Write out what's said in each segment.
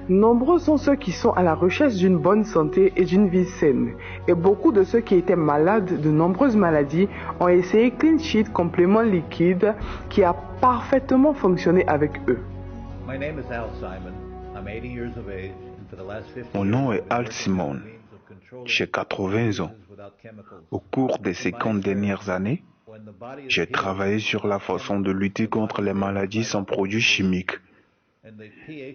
Nombreux sont ceux qui sont à la recherche d'une bonne santé et d'une vie saine. Et beaucoup de ceux qui étaient malades de nombreuses maladies ont essayé Clean Sheet complément liquide qui a parfaitement fonctionné avec eux. Mon nom est Al Simon. J'ai 80 ans. Au cours des 50 dernières années, j'ai travaillé sur la façon de lutter contre les maladies sans produits chimiques.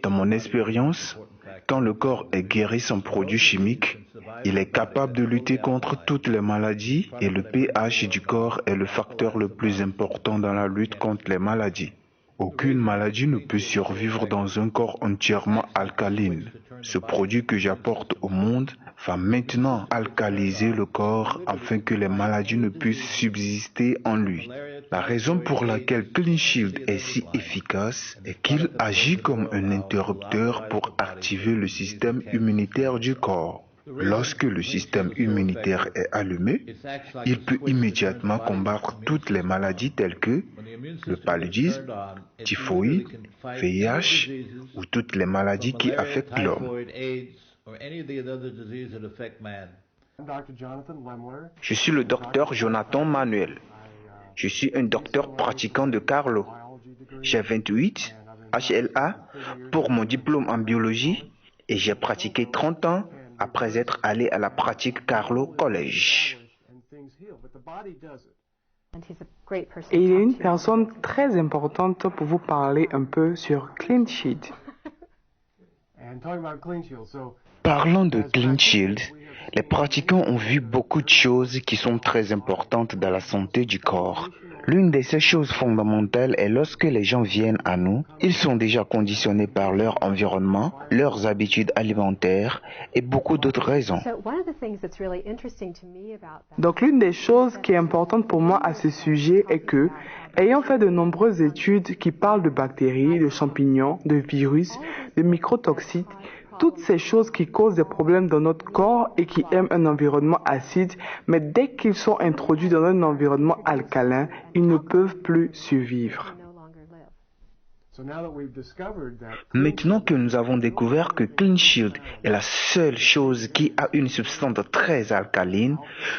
Dans mon expérience, quand le corps est guéri sans produits chimiques, il est capable de lutter contre toutes les maladies et le pH du corps est le facteur le plus important dans la lutte contre les maladies. Aucune maladie ne peut survivre dans un corps entièrement alcaline. Ce produit que j'apporte au monde va maintenant alcaliser le corps afin que les maladies ne puissent subsister en lui. La raison pour laquelle Clean Shield est si efficace est qu'il agit comme un interrupteur pour activer le système immunitaire du corps. Lorsque le système immunitaire est allumé, il peut immédiatement combattre toutes les maladies telles que le paludisme, typhoïde, VIH ou toutes les maladies qui affectent l'homme. Je suis le docteur Jonathan Manuel. Je suis un docteur pratiquant de Carlo. J'ai 28 HLA pour mon diplôme en biologie et j'ai pratiqué 30 ans après être allé à la pratique Carlo College. Et il est une personne très importante pour vous parler un peu sur Clean Sheet. Parlons de Clean Shield. Les pratiquants ont vu beaucoup de choses qui sont très importantes dans la santé du corps. L'une de ces choses fondamentales est lorsque les gens viennent à nous, ils sont déjà conditionnés par leur environnement, leurs habitudes alimentaires et beaucoup d'autres raisons. Donc l'une des choses qui est importante pour moi à ce sujet est que, ayant fait de nombreuses études qui parlent de bactéries, de champignons, de virus, de microtoxiques, toutes ces choses qui causent des problèmes dans notre corps et qui aiment un environnement acide, mais dès qu'ils sont introduits dans un environnement alcalin, ils ne peuvent plus survivre. Maintenant que nous avons découvert que Clean Shield est la seule chose qui a une substance très alcaline,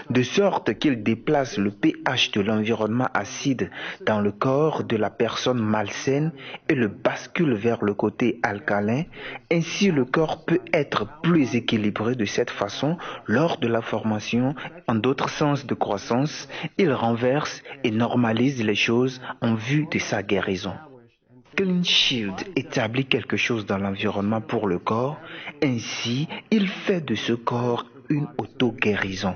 de sorte qu'il déplace le pH de l'environnement acide dans le corps de la personne malsaine et le bascule vers le côté alcalin, ainsi le corps peut être plus équilibré de cette façon lors de la formation, en d'autres sens de croissance, il renverse et normalise les choses en vue de sa guérison. Clean Shield établit quelque chose dans l'environnement pour le corps, ainsi il fait de ce corps une auto-guérison.